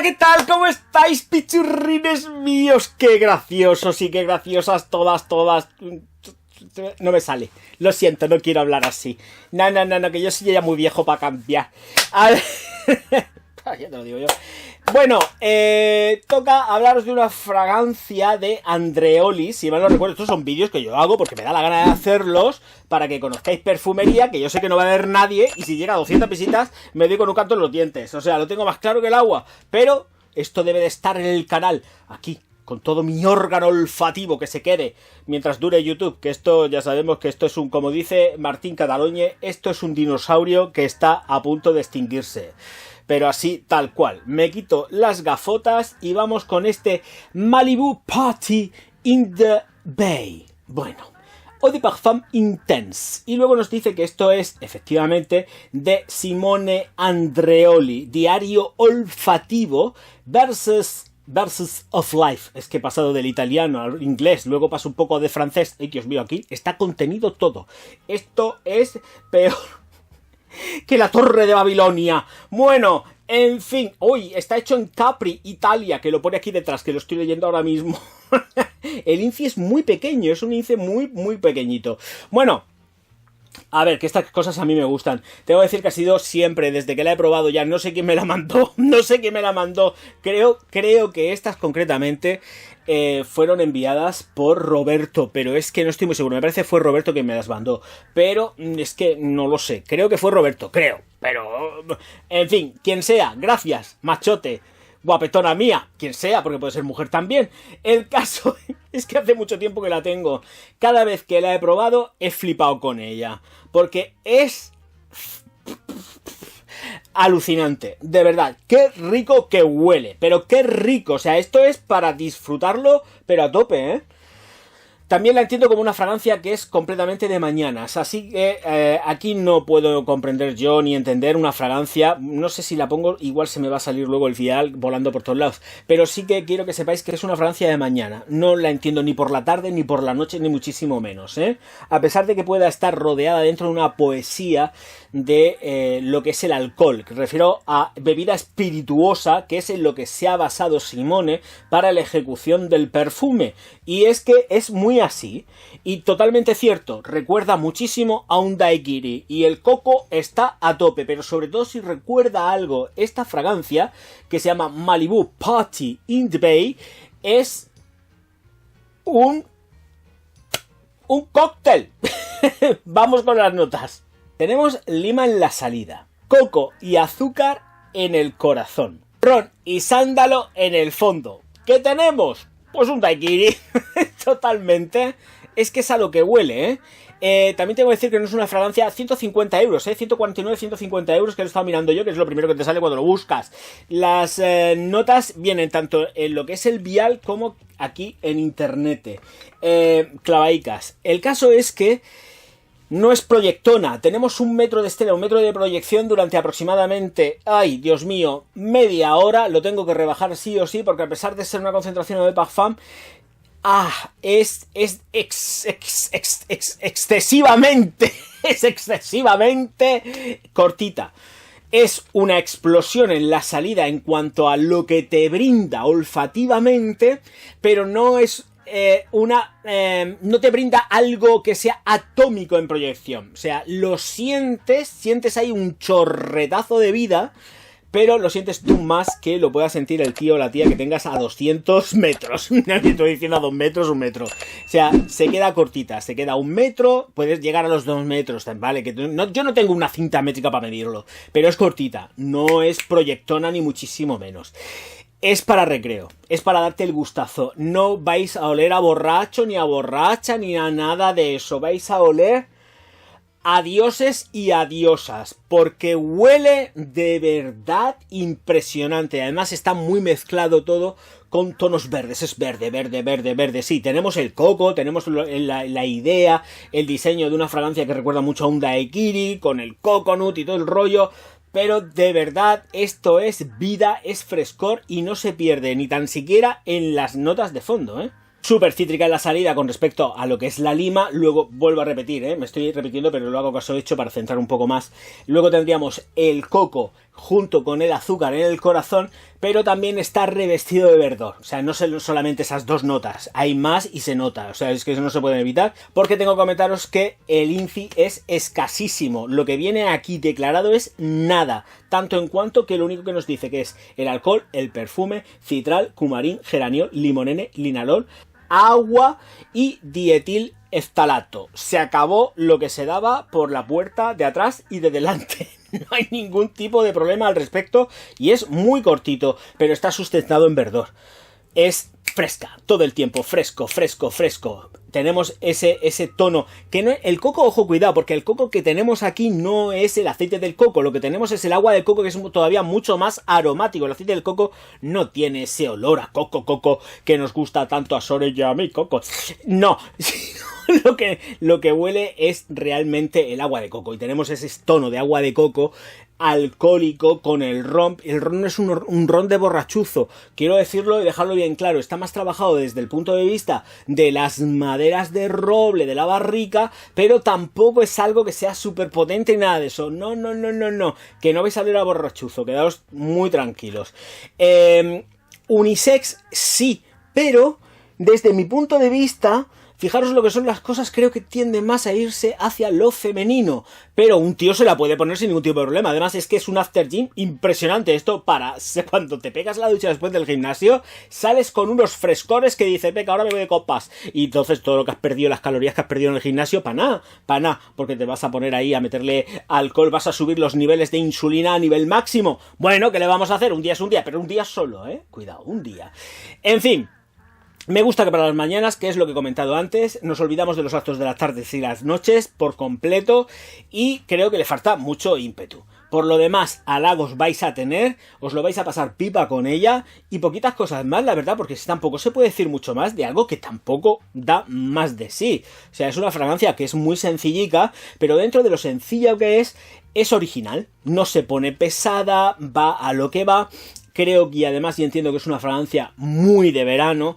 Hola, ¿qué tal? ¿Cómo estáis, pichurrines míos? ¡Qué graciosos y qué graciosas todas! No me sale. Lo siento, no quiero hablar así. No, que yo soy ya muy viejo para cambiar. A ver... ya te lo digo yo. Bueno, toca hablaros de una fragancia de Andreoli. Si mal no recuerdo, estos son vídeos que yo hago porque me da la gana de hacerlos para que conozcáis perfumería, que yo sé que no va a haber nadie, y si llega a 200 visitas me doy con un canto en los dientes. O sea, lo tengo más claro que el agua. Pero esto debe de estar en el canal, aquí, con todo mi órgano olfativo, que se quede mientras dure YouTube, que esto ya sabemos que esto es un, como dice Martín Cataloñe, esto es un dinosaurio que está a punto de extinguirse. Pero así, tal cual. Me quito las gafotas y vamos con este Malibu Party in the Bay. Bueno, Eau de Parfum Intense. Y luego nos dice que esto es, efectivamente, de Simone Andreoli. Diario olfativo versus of Life. Es que he pasado del italiano al inglés, luego paso un poco de francés. Ay, Dios mío, aquí está contenido todo. Esto es peor que la Torre de Babilonia. Bueno, en fin, hoy está hecho en Capri, Italia, que lo pone aquí detrás, que lo estoy leyendo ahora mismo. El INCI es muy pequeño, es un INCI muy pequeño. Bueno, a ver, que estas cosas a mí me gustan. Tengo que decir que ha sido siempre, desde que la he probado ya, no sé quién me la mandó, Creo que estas concretamente fueron enviadas por Roberto, pero es que no estoy muy seguro. Me parece que fue Roberto quien me las mandó, pero es que no lo sé. Creo que fue Roberto, pero en fin, quien sea, gracias, machote. Guapetona mía, quien sea, porque puede ser mujer también. El caso es que hace mucho tiempo que la tengo. Cada vez que la he probado, he flipado con ella. Porque es alucinante, de verdad. Qué rico que huele, pero qué rico. O sea, esto es para disfrutarlo, pero a tope, ¿eh? También la entiendo como una fragancia que es completamente de mañanas, así que aquí no puedo comprender yo ni entender una fragancia, no sé si la pongo, igual se me va a salir luego el vial volando por todos lados, pero sí que quiero que sepáis que es una fragancia de mañana, no la entiendo ni por la tarde, ni por la noche, ni muchísimo menos, ¿eh? A pesar de que pueda estar rodeada dentro de una poesía de lo que es el alcohol, que refiero a bebida espirituosa, que es en lo que se ha basado Simone para la ejecución del perfume, y es que es muy así, y totalmente cierto, recuerda muchísimo a un daiquiri, y el coco está a tope, pero sobre todo si recuerda algo, esta fragancia, que se llama Malibu Party in the Bay, es un cóctel. Vamos con las notas. Tenemos lima en la salida, coco y azúcar en el corazón, ron y sándalo en el fondo. ¿Qué tenemos? Pues un daiquiri. Totalmente. Es que es a lo que huele, ¿eh? También tengo que decir que no es una fragancia. 150 euros, 149, 150 euros, que lo he estado mirando yo, que es lo primero que te sale cuando lo buscas. Las notas vienen tanto en lo que es el vial como aquí en internet. Clavaicas. El caso es que no es proyectona, tenemos 1 metro de estela, 1 metro de proyección durante aproximadamente, ay, Dios mío, media hora. Lo tengo que rebajar sí o sí, porque a pesar de ser una concentración de parfum, es excesivamente, es excesivamente cortita. Es una explosión en la salida en cuanto a lo que te brinda olfativamente, pero no es no te brinda algo que sea atómico en proyección. O sea, lo sientes ahí un chorretazo de vida, pero lo sientes tú más que lo pueda sentir el tío o la tía que tengas a 200 metros. Estoy diciendo a 2 metros, 1 metro. O sea, se queda cortita, se queda 1 metro, puedes llegar a los 2 metros, ¿vale? Que yo no tengo una cinta métrica para medirlo, pero es cortita, no es proyectona ni muchísimo menos. Es para recreo, es para darte el gustazo. No vais a oler a borracho, ni a borracha, ni a nada de eso. Vais a oler a dioses y a diosas, porque huele de verdad impresionante. Además está muy mezclado todo con tonos verdes. Es verde. Sí, tenemos el coco, tenemos la idea, el diseño de una fragancia que recuerda mucho a un daiquiri, con el coconut y todo el rollo. Pero de verdad, esto es vida, es frescor y no se pierde ni tan siquiera en las notas de fondo, ¿eh? súper cítrica en la salida con respecto a lo que es la lima. Luego vuelvo a repetir, me estoy repitiendo, pero lo hago caso hecho para centrar un poco más. Luego tendríamos el coco junto con el azúcar en el corazón, pero también está revestido de verdor. O sea, no son solamente esas dos notas, hay más y se nota. O sea, es que eso no se puede evitar, porque tengo que comentaros que el INCI es escasísimo. Lo que viene aquí declarado es nada, tanto en cuanto que lo único que nos dice que es el alcohol, el perfume, citral, cumarín, geraniol, limonene, linalol, agua y dietil eftalato. Se acabó lo que se daba por la puerta de atrás y de delante. No hay ningún tipo de problema al respecto y es muy cortito, pero está sustentado en verdor. Es fresca, todo el tiempo, fresco, fresco, fresco. Tenemos ese tono, que no, el coco, ojo, cuidado, porque el coco que tenemos aquí no es el aceite del coco, lo que tenemos es el agua de coco, que es todavía mucho más aromático. El aceite del coco no tiene ese olor a coco que nos gusta tanto a Sore y a mí, coco. No, lo que huele es realmente el agua de coco, y tenemos ese tono de agua de coco alcohólico con el ron. El ron no es un ron de borrachuzo, quiero decirlo y dejarlo bien claro, está más trabajado desde el punto de vista de las maderas de roble de la barrica, pero tampoco es algo que sea súper potente y nada de eso. No, que no vais a salir a borrachuzo, quedaos muy tranquilos. Unisex sí, pero desde mi punto de vista, fijaros lo que son las cosas, creo que tiende más a irse hacia lo femenino, pero un tío se la puede poner sin ningún tipo de problema. Además es que es un after gym impresionante esto para cuando te pegas la ducha después del gimnasio, sales con unos frescores que dice, venga, ahora me voy de copas, y entonces todo lo que has perdido, las calorías que has perdido en el gimnasio, para nada, porque te vas a poner ahí a meterle alcohol, vas a subir los niveles de insulina a nivel máximo. Bueno, ¿qué le vamos a hacer? Un día es un día, pero un día solo, cuidado, un día. En fin, me gusta que para las mañanas, que es lo que he comentado antes, nos olvidamos de los actos de las tardes y las noches por completo, y creo que le falta mucho ímpetu. Por lo demás, halagos vais a tener, os lo vais a pasar pipa con ella, y poquitas cosas más, la verdad, porque tampoco se puede decir mucho más de algo que tampoco da más de sí. O sea, es una fragancia que es muy sencillica, pero dentro de lo sencillo que es original, no se pone pesada, va a lo que va. Creo que, y además, y entiendo que es una fragancia muy de verano.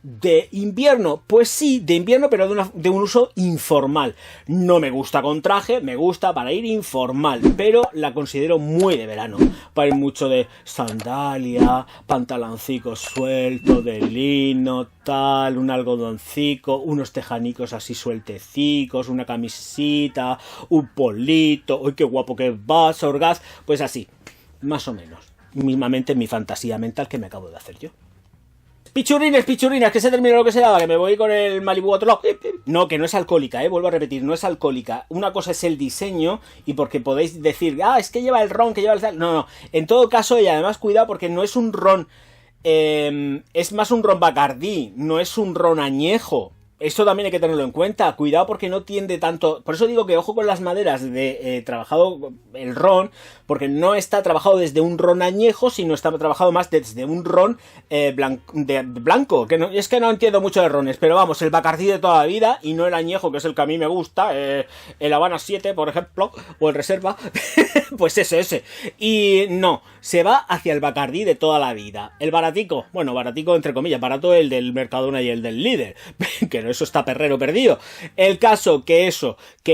¿De invierno? Pues sí, de invierno, pero de un uso informal. No me gusta con traje, me gusta para ir informal, pero la considero muy de verano. Para ir mucho de sandalia, pantaloncico suelto, de lino, tal, un algodoncico, unos tejanicos así sueltecicos, una camisita, un polito, ¡uy, qué guapo que vas, Orgas! Pues así, más o menos. Mismamente mi fantasía mental que me acabo de hacer yo. Pichurrines, que se termina lo que se daba, que me voy con el Malibu a otro lado. No, que no es alcohólica, vuelvo a repetir, no es alcohólica. Una cosa es el diseño, y porque podéis decir, es que lleva el ron, que lleva el tal. No, en todo caso, y además cuidado porque no es un ron, es más un ron Bacardí, no es un ron añejo. Esto también hay que tenerlo en cuenta, cuidado porque no tiende tanto, por eso digo que ojo con las maderas de trabajado el ron, porque no está trabajado desde un ron añejo, sino está trabajado más desde un ron blanco, que no, es que no entiendo mucho de rones, pero vamos, el Bacardí de toda la vida, y no el añejo, que es el que a mí me gusta, el Habana 7, por ejemplo, o el Reserva, pues ese, y no, se va hacia el Bacardí de toda la vida. El baratico, bueno, baratico entre comillas, barato el del Mercadona y el del Líder, que eso está perrero perdido. El caso que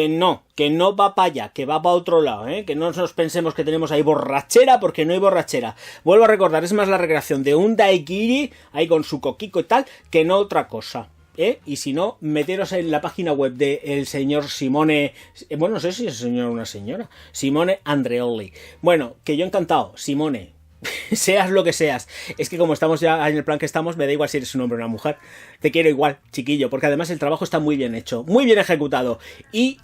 no va para allá, que va para otro lado, que no nos pensemos que tenemos ahí borrachera, porque no hay borrachera. Vuelvo a recordar, es más la recreación de un daiquiri, ahí con su coquico y tal, que no otra cosa. Y si no, meteros en la página web del señor Simone, bueno, no sé si es señor o una señora, Simone Andreoli. Bueno, que yo encantado, Simone. Seas lo que seas. Es que como estamos ya en el plan que estamos, me da igual si eres un hombre o una mujer. Te quiero igual, chiquillo, porque además el trabajo está muy bien hecho, muy bien ejecutado. Y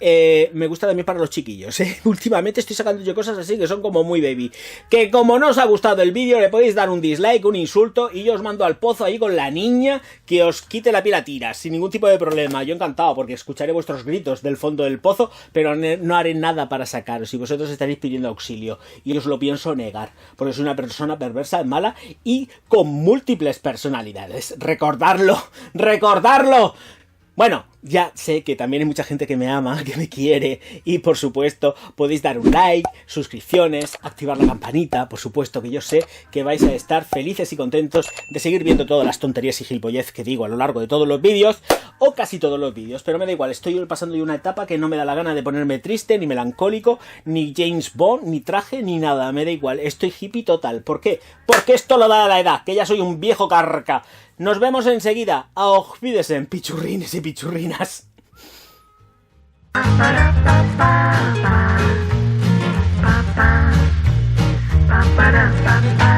me gusta también para los chiquillos, Últimamente estoy sacando yo cosas así que son como muy baby. Que como no os ha gustado el vídeo, le podéis dar un dislike, un insulto, y yo os mando al pozo ahí con la niña que os quite la piel a tiras, sin ningún tipo de problema. Yo encantado, porque escucharé vuestros gritos del fondo del pozo, pero no haré nada para sacaros, y vosotros estaréis pidiendo auxilio. Y os lo pienso negar, porque soy una persona perversa, mala y con múltiples personalidades. Recordarlo. Bueno, Ya sé que también hay mucha gente que me ama, que me quiere, y por supuesto podéis dar un like, suscripciones, activar la campanita, por supuesto que yo sé que vais a estar felices y contentos de seguir viendo todas las tonterías y gilipollez que digo a lo largo de todos los vídeos, o casi todos los vídeos, pero me da igual, estoy pasando yo una etapa que no me da la gana de ponerme triste, ni melancólico, ni James Bond, ni traje, ni nada, me da igual, estoy hippie total. ¿Por qué? Porque esto lo da la edad, que ya soy un viejo carca. Nos vemos enseguida. Auf Wiedersehen, pichurrines y pichurrinas. Ba ba da ba ba